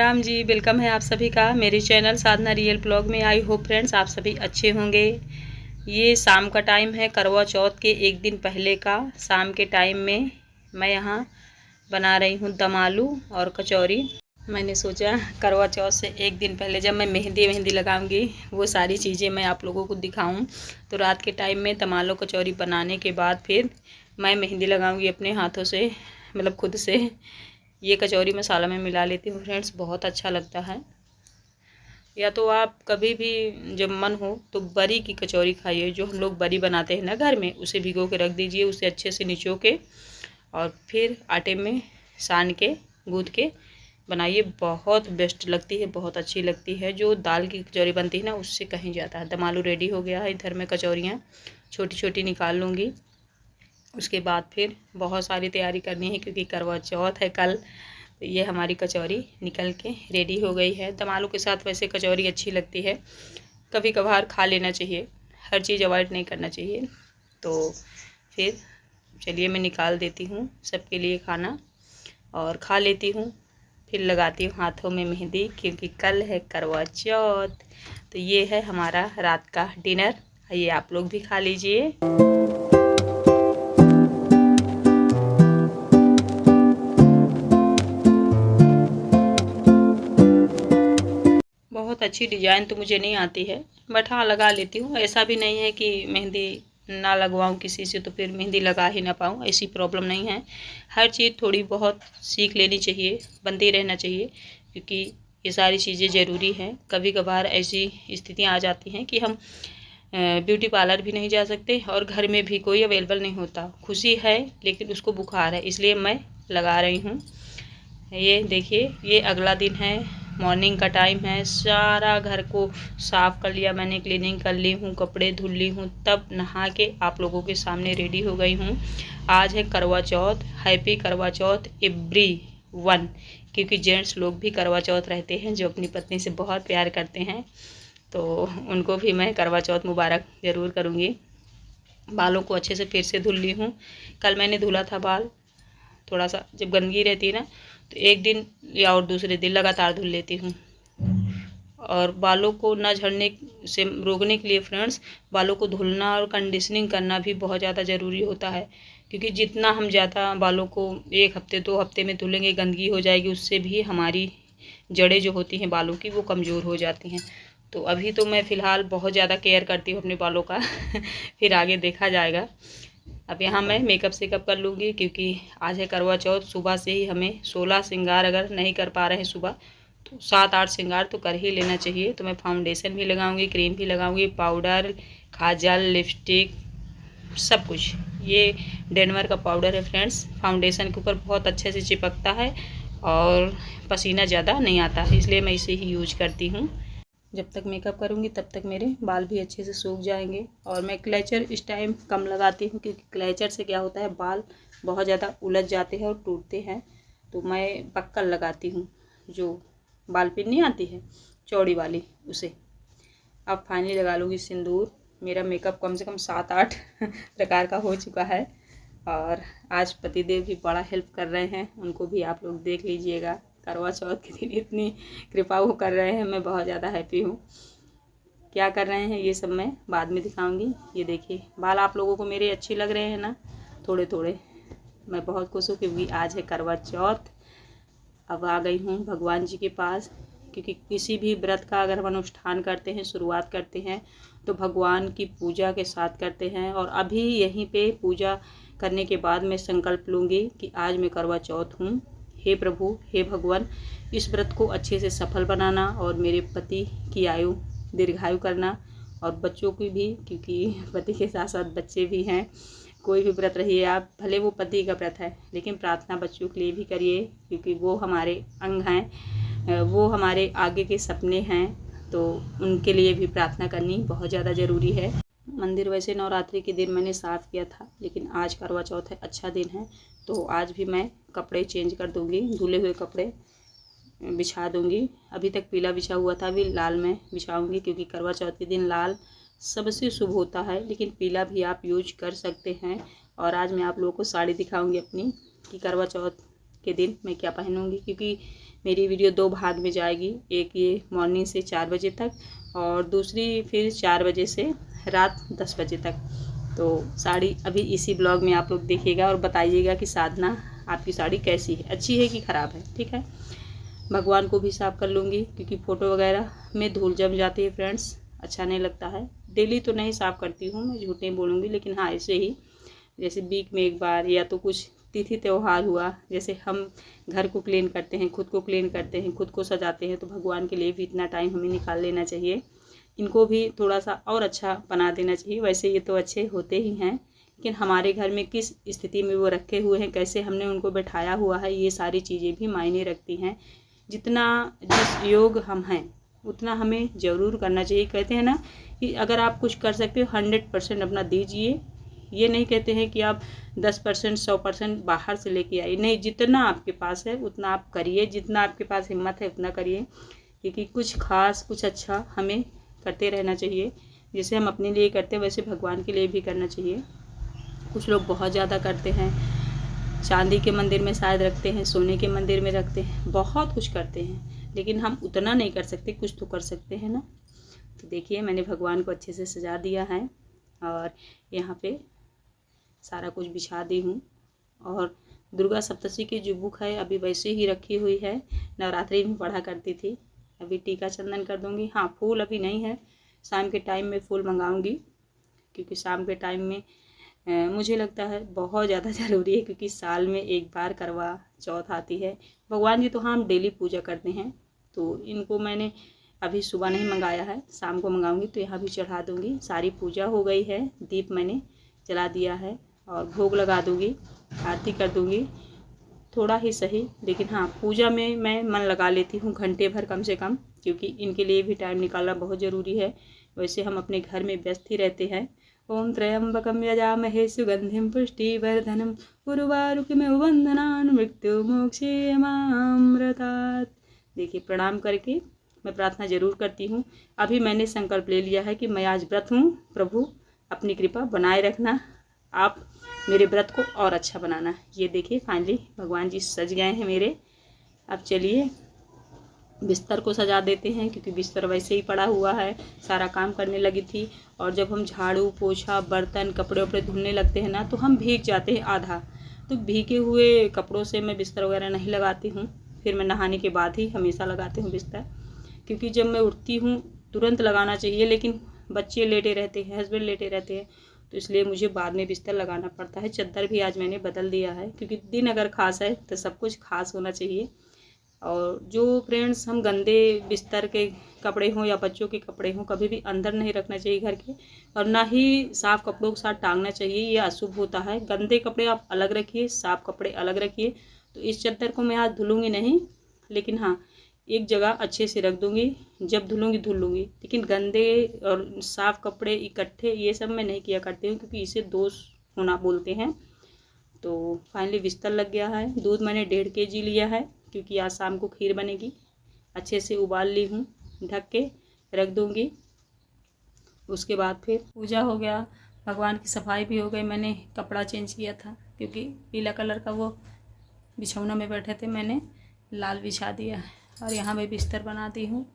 Ram ji, welcome है आप सभी का मेरे चैनल साधना रियल ब्लॉग में। आई होप फ्रेंड्स आप सभी अच्छे होंगे। ये शाम का टाइम है, करवा चौथ के एक दिन पहले का शाम के टाइम में मैं यहाँ बना रही हूँ दम आलू और कचौरी। मैंने सोचा करवा चौथ से एक दिन पहले जब मैं मेहंदी लगाऊंगी वो सारी चीज़ें मैं आप लोगों को दिखाऊं। तो रात के टाइम में दम आलू कचौरी बनाने के बाद फिर मैं मेहंदी लगाऊंगी अपने हाथों से, मतलब खुद से। ये कचौरी मसाला में मिला लेती हूँ फ्रेंड्स, बहुत अच्छा लगता है। या तो आप कभी भी जब मन हो तो बरी की कचौरी खाइए, जो हम लोग बरी बनाते हैं ना घर में, उसे भिगो के रख दीजिए। उसे अच्छे से निचो के और फिर आटे में सान के गूँथ के बनाइए, बहुत बेस्ट लगती है, बहुत अच्छी लगती है। जो दाल की कचौरी बनती है ना, उससे कहीं जाता है। दम आलू रेडी हो गया है। इधर मैं कचौरियाँ छोटी छोटी निकाल लूँगी। उसके बाद फिर बहुत सारी तैयारी करनी है क्योंकि करवा चौथ है कल। तो ये हमारी कचौरी निकल के रेडी हो गई है। दम आलू के साथ वैसे कचौरी अच्छी लगती है, कभी कभार खा लेना चाहिए, हर चीज़ अवॉइड नहीं करना चाहिए। तो फिर चलिए मैं निकाल देती हूँ सबके लिए खाना और खा लेती हूँ। फिर लगाती हूँ हाथों में मेहंदी क्योंकि कल है करवा चौथ। तो ये है हमारा रात का डिनर। ये आप लोग भी खा लीजिए। बहुत अच्छी डिज़ाइन तो मुझे नहीं आती है, बट हाँ लगा लेती हूँ। ऐसा भी नहीं है कि मेहंदी ना लगवाऊँ किसी से तो फिर मेहंदी लगा ही ना पाऊँ, ऐसी प्रॉब्लम नहीं है। हर चीज़ थोड़ी बहुत सीख लेनी चाहिए, बनते रहना चाहिए, क्योंकि ये सारी चीज़ें ज़रूरी हैं। कभी कभार ऐसी स्थितियाँ आ जाती हैं कि हम ब्यूटी पार्लर भी नहीं जा सकते और घर में भी कोई अवेलेबल नहीं होता। खुशी है लेकिन उसको बुखार है, इसलिए मैं लगा रही हूँ। ये देखिए, ये अगला दिन है, मॉर्निंग का टाइम है। सारा घर को साफ़ कर लिया मैंने, क्लीनिंग कर ली हूँ, कपड़े धुल ली हूँ, तब नहा के आप लोगों के सामने रेडी हो गई हूँ। आज है करवा चौथ। हैप्पी करवा चौथ एवरी वन, क्योंकि जेंट्स लोग भी करवा चौथ रहते हैं जो अपनी पत्नी से बहुत प्यार करते हैं, तो उनको भी मैं करवा चौथ मुबारक ज़रूर करूँगी। बालों को अच्छे से फिर से धुल ली हूँ। कल मैंने धुला था बाल, थोड़ा सा जब गंदगी रहती है ना तो एक दिन या और दूसरे दिन लगातार धुल लेती हूँ। और बालों को न झड़ने से रोकने के लिए फ्रेंड्स, बालों को धुलना और कंडीशनिंग करना भी बहुत ज़्यादा ज़रूरी होता है, क्योंकि जितना हम ज़्यादा बालों को 1 हफ्ते 2 हफ्ते में धुलेंगे, गंदगी हो जाएगी, उससे भी हमारी जड़ें जो होती हैं बालों की वो कमज़ोर हो जाती हैं। तो अभी तो मैं फ़िलहाल बहुत ज़्यादा केयर करती हूँ अपने बालों का फिर आगे देखा जाएगा। अब यहाँ मैं मेकअप शेकअप कर लूँगी क्योंकि आज है करवा चौथ। सुबह से ही हमें 16 श्रृंगार अगर नहीं कर पा रहे हैं सुबह तो 7-8 श्रृंगार तो कर ही लेना चाहिए। तो मैं फाउंडेशन भी लगाऊंगी, क्रीम भी लगाऊंगी, पाउडर, काजल, लिपस्टिक, सब कुछ। ये डेनवर का पाउडर है फ्रेंड्स, फाउंडेशन के ऊपर बहुत अच्छे से चिपकता है और पसीना ज़्यादा नहीं आता है, इसलिए मैं इसे ही यूज करती हूँ। जब तक मेकअप करूँगी तब तक मेरे बाल भी अच्छे से सूख जाएंगे। और मैं क्लेचर इस टाइम कम लगाती हूँ क्योंकि क्लेचर से क्या होता है, बाल बहुत ज़्यादा उलझ जाते हैं और टूटते हैं। तो मैं पक्कल लगाती हूँ, जो बाल पिन नहीं आती है चौड़ी वाली, उसे। अब फाइनली लगा लूँगी सिंदूर। मेरा मेकअप कम से कम 7-8 प्रकार का हो चुका है। और आज पतिदेव भी बड़ा हेल्प कर रहे हैं, उनको भी आप लोग देख लीजिएगा। करवा चौथ के दिन इतनी कृपा वो कर रहे हैं, मैं बहुत ज़्यादा हैप्पी हूँ। क्या कर रहे हैं ये सब मैं बाद में दिखाऊंगी। ये देखिए, बाल आप लोगों को मेरे अच्छे लग रहे हैं ना, थोड़े थोड़े। मैं बहुत खुश हूँ क्योंकि आज है करवा चौथ। अब आ गई हूँ भगवान जी के पास, क्योंकि किसी भी व्रत का अगर हम अनुष्ठान करते हैं, शुरुआत करते हैं, तो भगवान की पूजा के साथ करते हैं। और अभी यहीं पे पूजा करने के बाद मैं संकल्प लूँगी कि आज मैं करवा चौथ हूँ। हे प्रभु, हे भगवान, इस व्रत को अच्छे से सफल बनाना और मेरे पति की आयु दीर्घायु करना, और बच्चों की भी, क्योंकि पति के साथ साथ बच्चे भी हैं। कोई भी व्रत रहिए आप, भले वो पति का व्रत है, लेकिन प्रार्थना बच्चों के लिए भी करिए, क्योंकि वो हमारे अंग हैं, वो हमारे आगे के सपने हैं। तो उनके लिए भी प्रार्थना करनी बहुत ज़्यादा ज़रूरी है। मंदिर वैसे नवरात्रि के दिन मैंने साफ़ किया था, लेकिन आज करवा चौथ है, अच्छा दिन है, तो आज भी मैं कपड़े चेंज कर दूँगी, धुले हुए कपड़े बिछा दूँगी। अभी तक पीला बिछा हुआ था, अभी लाल में बिछाऊँगी, क्योंकि करवा चौथ के दिन लाल सबसे शुभ होता है, लेकिन पीला भी आप यूज कर सकते हैं। और आज मैं आप लोगों को साड़ी दिखाऊँगी अपनी, कि करवा चौथ के दिन मैं क्या पहनूंगी, क्योंकि मेरी वीडियो 2 भाग में जाएगी। एक ये मॉर्निंग से 4 बजे तक और दूसरी फिर 4 बजे से रात 10 बजे तक। तो साड़ी अभी इसी ब्लॉग में आप लोग देखिएगा और बताइएगा कि साधना आपकी साड़ी कैसी है, अच्छी है कि ख़राब है। ठीक है, भगवान को भी साफ़ कर लूँगी क्योंकि फ़ोटो वगैरह में धूल जम जाती है फ्रेंड्स, अच्छा नहीं लगता है। डेली तो नहीं साफ़ करती हूँ मैं, झूठ नहीं बोलूँगी, लेकिन हाँ ऐसे ही जैसे वीक में एक बार या तो कुछ तिथि त्यौहार हुआ, जैसे हम घर को क्लीन करते हैं, खुद को क्लीन करते हैं, खुद को सजाते हैं, तो भगवान के लिए भी इतना टाइम हमें निकाल लेना चाहिए। इनको भी थोड़ा सा और अच्छा बना देना चाहिए। वैसे ये तो अच्छे होते ही हैं, लेकिन हमारे घर में किस स्थिति में वो रखे हुए हैं, कैसे हमने उनको बैठाया हुआ है, ये सारी चीज़ें भी मायने रखती हैं। जितना जिस योग हम हैं उतना हमें ज़रूर करना चाहिए। कहते हैं ना कि अगर आप कुछ कर सकते हो 100% अपना दीजिए। ये नहीं कहते हैं कि आप 10% 100% बाहर से लेके आइए, नहीं, जितना आपके पास है उतना आप करिए, जितना आपके पास हिम्मत है उतना करिए, क्योंकि कुछ खास कुछ अच्छा हमें करते रहना चाहिए। जैसे हम अपने लिए करते हैं वैसे भगवान के लिए भी करना चाहिए। कुछ लोग बहुत ज़्यादा करते हैं, चांदी के मंदिर में शायद रखते हैं, सोने के मंदिर में रखते हैं, बहुत कुछ करते हैं, लेकिन हम उतना नहीं कर सकते, कुछ तो कर सकते हैं ना। तो देखिए मैंने भगवान को अच्छे से सजा दिया है और यहाँ पे सारा कुछ बिछा दी हूँ। और दुर्गा सप्तशती की जो बुक है अभी वैसे ही रखी हुई है, नवरात्रि में पढ़ा करती थी। अभी टीका चंदन कर दूँगी। हाँ, फूल अभी नहीं है, शाम के टाइम में फूल मंगाऊँगी, क्योंकि शाम के टाइम में मुझे लगता है बहुत ज़्यादा ज़रूरी है, क्योंकि साल में एक बार करवा चौथ आती है। भगवान जी तो हम डेली पूजा करते हैं, तो इनको मैंने अभी सुबह नहीं मंगाया है, शाम को मंगाऊंगी तो यहाँ भी चढ़ा दूँगी। सारी पूजा हो गई है, दीप मैंने जला दिया है और भोग लगा दूँगी, आरती कर दूँगी, थोड़ा ही सही, लेकिन हाँ पूजा में मैं मन लगा लेती हूँ घंटे भर कम से कम, क्योंकि इनके लिए भी टाइम निकालना बहुत ज़रूरी है। वैसे हम अपने घर में व्यस्त ही रहते हैं। ओम त्र्यंबकम यजामहे सुगंधिम पुष्टिवर्धनम उर्वारुकमिव बन्धनान् मृत्युमोक्षयमामृतात्। देखिए प्रणाम करके मैं प्रार्थना जरूर करती हूँ। अभी मैंने संकल्प ले लिया है कि मैं आज व्रत हूँ, प्रभु अपनी कृपा बनाए रखना, आप मेरे व्रत को और अच्छा बनाना। ये देखिए फाइनली भगवान जी सज गए हैं मेरे। अब चलिए बिस्तर को सजा देते हैं, क्योंकि बिस्तर वैसे ही पड़ा हुआ है, सारा काम करने लगी थी। और जब हम झाड़ू पोछा बर्तन कपड़े वपड़े धुलने लगते हैं ना, तो हम भीग जाते हैं आधा, तो भीगे हुए कपड़ों से मैं बिस्तर वगैरह नहीं लगाती हूँ। फिर मैं नहाने के बाद ही हमेशा लगाती हूँ बिस्तर, क्योंकि जब मैं उठती हूँ तुरंत लगाना चाहिए, लेकिन बच्चे लेटे रहते हैं, हस्बैंड लेटे रहते हैं, तो इसलिए मुझे बाद में बिस्तर लगाना पड़ता है। चादर भी आज मैंने बदल दिया है, क्योंकि दिन अगर खास है तो सब कुछ खास होना चाहिए। और जो फ्रेंड्स हम गंदे बिस्तर के कपड़े हों या बच्चों के कपड़े हों, कभी भी अंदर नहीं रखना चाहिए घर के, और ना ही साफ़ कपड़ों के साथ टांगना चाहिए, ये अशुभ होता है। गंदे कपड़े आप अलग रखिए, साफ़ कपड़े अलग रखिए। तो इस चादर को मैं आज धुलूँगी नहीं, लेकिन हाँ एक जगह अच्छे से रख दूँगी, जब धुलूँगी धुल लूँगी। लेकिन गंदे और साफ़ कपड़े इकट्ठे ये सब मैं नहीं किया करती हूँ, क्योंकि इसे दोष होना बोलते हैं। तो फाइनली बिस्तर लग गया है। दूध मैंने 1.5 kg लिया है, क्योंकि आज शाम को खीर बनेगी। अच्छे से उबाल ली हूँ, ढक के रख दूँगी। उसके बाद फिर पूजा हो गया, भगवान की सफाई भी हो गई। मैंने कपड़ा चेंज किया था, क्योंकि पीला कलर का वो बिछौना में बैठे थे, मैंने लाल बिछा दिया है। और यहाँ मैं बिस्तर बना दी हूँ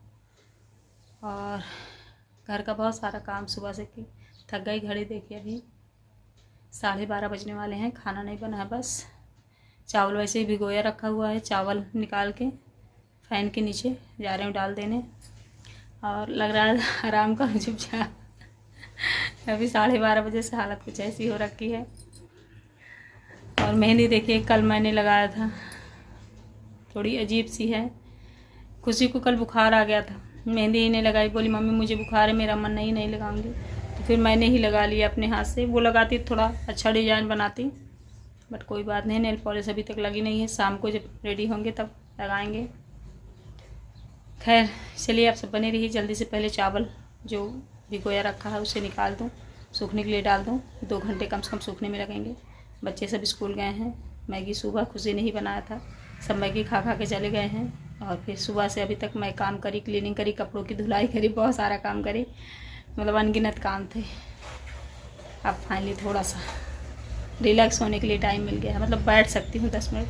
और घर का बहुत सारा काम सुबह से की। थक गई, घड़ी देखिए अभी 12:30 बजने वाले हैं, खाना नहीं बना है बस। चावल वैसे ही भिगोया रखा हुआ है, चावल निकाल के फैन के नीचे जा रहे हूँ डाल देने। और लग रहा है आराम का चुपचाप। अभी 12:30 बजे से हालत कुछ ऐसी हो रखी है। और मेहंदी देखिए कल मैंने लगाया था, थोड़ी अजीब सी है। खुशी को कल बुखार आ गया था, मेहंदी ही नहीं लगाई, बोली मम्मी मुझे बुखार है, मेरा मन नहीं लगाऊंगी। तो फिर मैंने ही लगा लिया अपने हाथ से। वो लगाती थोड़ा अच्छा डिजाइन बनाती, बट कोई बात नहीं, नेल पॉलिश अभी तक लगी नहीं है, शाम को जब रेडी होंगे तब लगाएंगे। खैर चलिए आप सब बने रहिए। जल्दी से पहले चावल जो भिगोया रखा है उसे निकाल दूँ, सूखने के लिए डाल दूँ। 2 घंटे कम से कम सूखने में लगेंगे। बच्चे सब स्कूल गए हैं। मैगी सुबह खुशी ने ही बनाया था, सब मैगी खा के चले गए हैं। और फिर सुबह से अभी तक मैं काम करी, क्लीनिंग करी, कपड़ों की धुलाई करी, बहुत सारा काम करी, मतलब अनगिनत काम थे। अब फाइनली थोड़ा सा रिलैक्स होने के लिए टाइम मिल गया है, मतलब बैठ सकती हूँ 10 मिनट।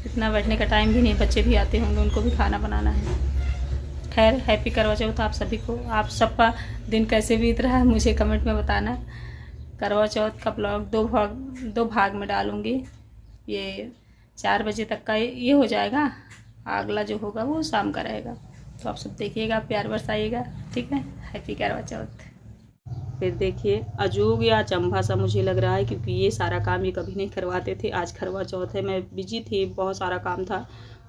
इतना बैठने का टाइम भी नहीं, बच्चे भी आते होंगे, उनको भी खाना बनाना है। खैर, हैप्पी करवा चौथ आप सभी को। आप सबका दिन कैसे बीत रहा है मुझे कमेंट में बताना। करवा चौथ का ब्लॉग दो भाग में डालूँगी। ये 4 बजे तक का ये हो जाएगा, अगला जो होगा वो शाम का रहेगा। तो आप सब देखिएगा, प्यार बरसाइएगा, ठीक है। हैप्पी करवा चौथ। फिर देखिए, अजूब या अचंभा सा मुझे लग रहा है, क्योंकि ये सारा काम ये कभी नहीं करवाते थे। आज करवा चौथ है, मैं बिजी थी, बहुत सारा काम था,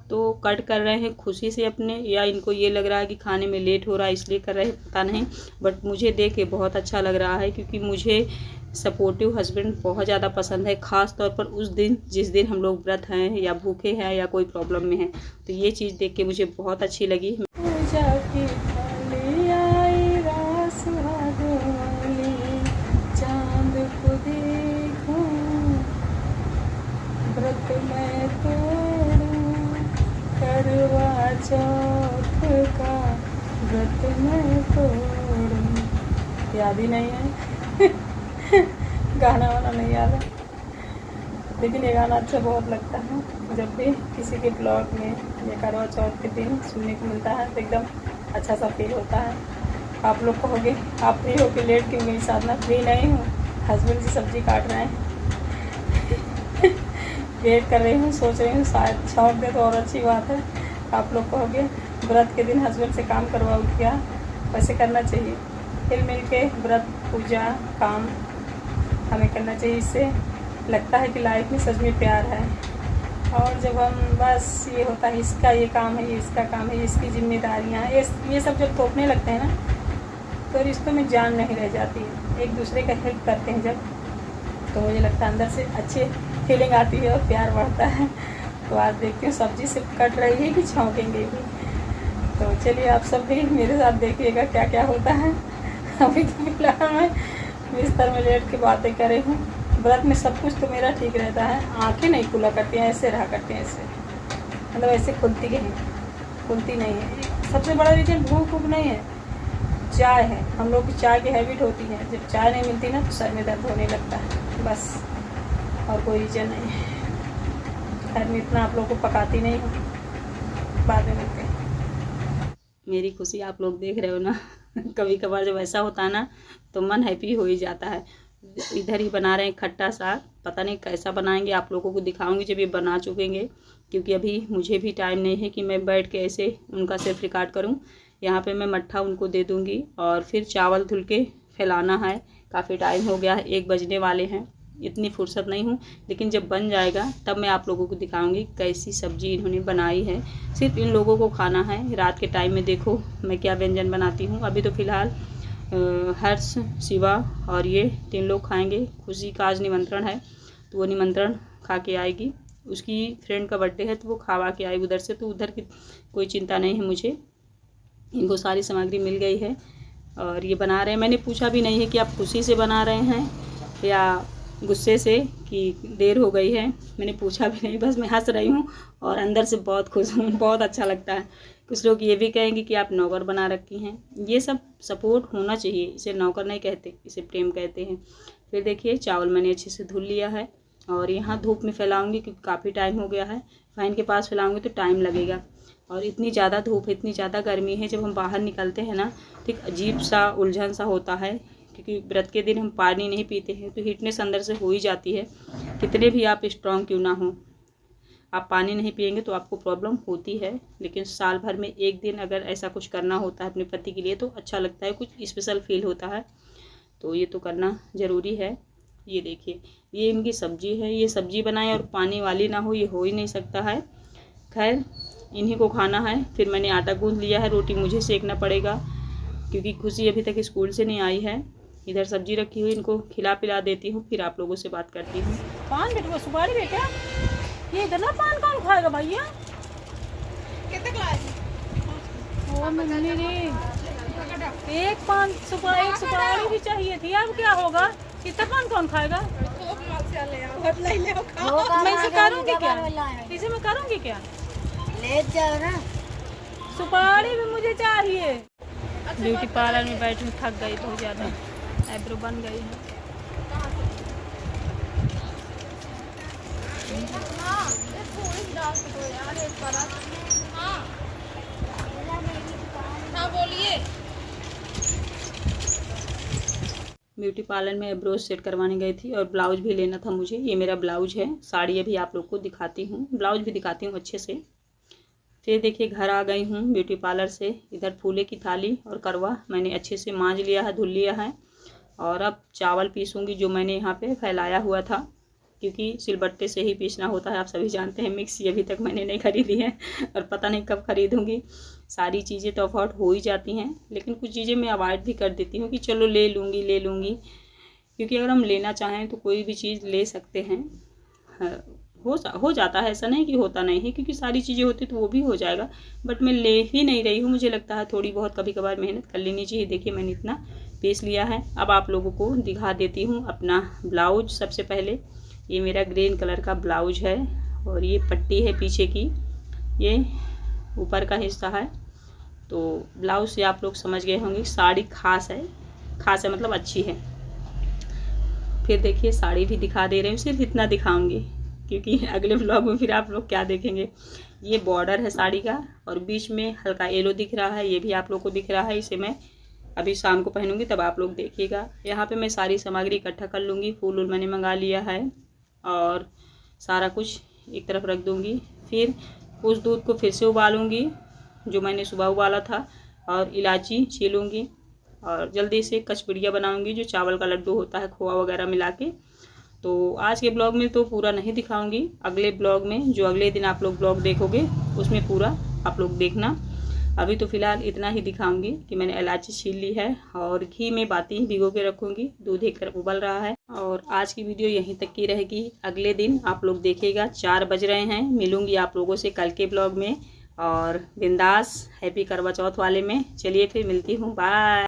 तो कट कर रहे हैं खुशी से अपने, या इनको ये लग रहा है कि खाने में लेट हो रहा है इसलिए कर रहे हैं, पता नहीं। बट मुझे देख के बहुत अच्छा लग रहा है, क्योंकि मुझे सपोर्टिव हस्बैंड बहुत ज़्यादा पसंद है, ख़ास तौर पर उस दिन जिस दिन हम लोग व्रत हैं या भूखे हैं या कोई प्रॉब्लम में हैं। तो ये चीज़ देख के मुझे बहुत अच्छी लगी। व्रत मैं तोड़ूं करवा चौथ का, व्रत मैं तोड़ूं। याद ही नहीं है गाना वाना नहीं याद है, लेकिन ये गाना अच्छा बहुत लगता है। जब भी किसी के ब्लॉग में या करवा चौथ के दिन सुनने को मिलता है तो एकदम अच्छा सा फील होता है। आप लोग कहोगे आप फ्री हो के लेट क्यों गई साधना? फ्री नहीं हूँ, हस्बैंड जी सब्जी काट रहे हैं, वेट कर रही हूँ, सोच रही हूँ शायद छौंक दे तो और अच्छी बात है। आप लोग कहोगे व्रत के दिन हस्बैंड से काम करवाओ क्या? वैसे करना चाहिए, हिल मिल के व्रत पूजा काम हमें करना चाहिए। इससे लगता है कि लाइफ में सच में प्यार है। और जब हम बस ये होता है इसका ये काम है, ये इसका काम है, ये इसकी जिम्मेदारियाँ हैं, ये सब जब थोपने लगते हैं ना तो रिश्तों में जान नहीं रह जाती है। एक दूसरे का हेल्प करते हैं जब, तो मुझे लगता है अंदर से अच्छी फीलिंग आती है और प्यार बढ़ता है। तो आज देखती हूँ सब्जी से कट रही है कि छौंकेंगे भी। तो चलिए आप सब भी मेरे साथ देखिएगा क्या क्या होता है। अभी तो फिलहाल मैं बिस्तर में लेट के बातें कर रही हूँ। व्रत में सब कुछ तो मेरा ठीक रहता है, आंखें नहीं खुला करती हैं, ऐसे रहा करती हैं, ऐसे मतलब ऐसे खुलती नहीं है। सबसे बड़ा रीज़न भूख नहीं है, चाय है। हम लोग की चाय की हैबिट होती है, जब चाय नहीं मिलती ना तो सर में दर्द होने लगता है, बस और कोई रीज़न नहीं है। खैर मैं इतना आप लोगों को पकाती नहीं हूँ, बाद में मिलते हैं। मेरी खुशी आप लोग देख रहे हो ना कभी कभार जब ऐसा होता है ना तो मन हैप्पी हो ही जाता है। इधर ही बना रहे हैं खट्टा साग, पता नहीं कैसा बनाएंगे, आप लोगों को दिखाऊंगी जब ये बना चुकेंगे, क्योंकि अभी मुझे भी टाइम नहीं है कि मैं बैठ के ऐसे उनका सिर्फ रिकॉर्ड करूं। यहाँ पे मैं मट्ठा उनको दे दूंगी और फिर चावल धुल के फैलाना है। काफ़ी टाइम हो गया है, 1 बजने वाले हैं, इतनी फुर्सत नहीं हूँ, लेकिन जब बन जाएगा तब मैं आप लोगों को दिखाऊंगी कैसी सब्जी इन्होंने बनाई है। सिर्फ इन लोगों को खाना है। रात के टाइम में देखो मैं क्या व्यंजन बनाती हूँ। अभी तो फ़िलहाल हर्ष, शिवा और ये 3 लोग खाएंगे। खुशी का आज निमंत्रण है तो वो निमंत्रण खा के आएगी। उसकी फ्रेंड का बर्थडे है तो वो खावा के आएगी उधर से, तो उधर की कोई चिंता नहीं है मुझे। इनको सारी सामग्री मिल गई है और ये बना रहे हैं। मैंने पूछा भी नहीं है कि आप खुशी से बना रहे हैं या गुस्से से कि देर हो गई है, मैंने पूछा भी नहीं, बस मैं हंस रही हूँ और अंदर से बहुत खुश हूँ। बहुत अच्छा लगता है। कुछ लोग ये भी कहेंगे कि आप नौकर बना रखी हैं। ये सब सपोर्ट होना चाहिए, इसे नौकर नहीं कहते, इसे प्रेम कहते हैं। फिर देखिए चावल मैंने अच्छे से धुल लिया है और यहाँ धूप में फैलाऊंगी क्योंकि काफ़ी टाइम हो गया है। फैन के पास फैलाऊंगी तो टाइम लगेगा और इतनी ज़्यादा धूप है, इतनी ज़्यादा गर्मी है, जब हम बाहर निकलते हैं ना तो एक अजीब सा उलझन सा होता है, क्योंकि व्रत के दिन हम पानी नहीं पीते हैं तो हीटनेस अंदर से हो ही जाती है। कितने भी आप स्ट्रॉन्ग क्यों ना हो, आप पानी नहीं पिएंगे तो आपको प्रॉब्लम होती है। लेकिन साल भर में एक दिन अगर ऐसा कुछ करना होता है अपने पति के लिए तो अच्छा लगता है, कुछ स्पेशल फील होता है, तो ये तो करना ज़रूरी है। ये देखिए ये इनकी सब्जी है, ये सब्जी बनाए और पानी वाली ना हो, ये हो ही नहीं सकता है। खैर इन्हीं को खाना है। फिर मैंने आटा गूंथ लिया है, रोटी मुझे सेकना पड़ेगा क्योंकि खुशी अभी तक स्कूल से नहीं आई है। इधर सब्जी रखी हुई, इनको खिला पिला देती हूँ, फिर आप लोगों से बात करती हूँ। पान बेटा सुपारी बेटा, ये इतना पान कौन खाएगा भैया? कितने क्लास? वो मम्मी ने एक सुपारी भी चाहिए थी, अब क्या होगा? इतना पान कौन खाएगा? मैं इसे करूँगी क्या? इसे मैं करूँगी क्या? ले जाओ ना। सुपारी भी मुझे चाहिए। ब्यूटी पार्लर में बैठी थक गई बहुत ज़्यादा, आईब्रो बन गई है। हाँ बोलिए। ब्यूटी पार्लर में आईब्रोज सेट करवाने गई थी और ब्लाउज भी लेना था मुझे। ये मेरा ब्लाउज है, साड़ी अभी आप लोग को दिखाती हूँ, ब्लाउज भी दिखाती हूँ अच्छे से। फिर देखिए घर आ गई हूँ ब्यूटी पार्लर से। इधर फूले की थाली और करवा मैंने अच्छे से मांज लिया है, धुल लिया है। और अब चावल पीसूँगी जो मैंने यहाँ पे फैलाया हुआ था, क्योंकि सिलबट्टे से ही पीसना होता है, आप सभी जानते हैं। मिक्सी अभी तक मैंने नहीं खरीदी है और पता नहीं कब खरीदूँगी। सारी चीज़ें तो अफोर्ड हो ही जाती हैं, लेकिन कुछ चीज़ें मैं अवॉइड भी कर देती हूँ कि चलो ले लूँगी, क्योंकि अगर हम लेना चाहें तो कोई भी चीज़ ले सकते हैं। हो जाता है, ऐसा नहीं कि होता नहीं है, क्योंकि सारी चीज़ें होती तो वो भी हो जाएगा, बट मैं ले ही नहीं रही हूँ। मुझे लगता है थोड़ी बहुत कभी कभार मेहनत कर लेनी चाहिए। देखिए मैंने इतना पीस लिया है। अब आप लोगों को दिखा देती हूँ अपना ब्लाउज। सबसे पहले ये मेरा ग्रीन कलर का ब्लाउज है और ये पट्टी है पीछे की, ये ऊपर का हिस्सा है। तो ब्लाउज से आप लोग समझ गए होंगे साड़ी खास है मतलब अच्छी है। फिर देखिए साड़ी भी दिखा दे रही हूँ, सिर्फ इतना दिखाऊंगी क्योंकि अगले ब्लॉग में फिर आप लोग क्या देखेंगे। ये बॉर्डर है साड़ी का और बीच में हल्का येलो दिख रहा है, ये भी आप लोग को दिख रहा है। इसे मैं अभी शाम को पहनूंगी तब आप लोग देखिएगा। यहाँ पे मैं सारी सामग्री इकट्ठा कर लूँगी। फूल मैंने मंगा लिया है और सारा कुछ एक तरफ रख दूँगी। फिर उस दूध को फिर से उबालूँगी जो मैंने सुबह उबाला था, और इलायची छीलूँगी और जल्दी से कचपुड़िया बनाऊँगी जो चावल का लड्डू होता है खोआ वगैरह मिला के। तो आज के ब्लॉग में तो पूरा नहीं दिखाऊंगी, अगले ब्लॉग में जो अगले दिन आप लोग ब्लॉग देखोगे उसमें पूरा आप लोग देखना। अभी तो फ़िलहाल इतना ही दिखाऊंगी कि मैंने इलायची छील ली है और घी में बाती भिगो के रखूँगी। दूध एक तरफ उबल रहा है और आज की वीडियो यहीं तक की रहेगी। अगले दिन आप लोग देखिएगा, 4 बज रहे हैं। मिलूँगी आप लोगों से कल के ब्लॉग में और बिंदास हैप्पी करवा चौथ वाले में। चलिए फिर मिलती हूँ, बाय।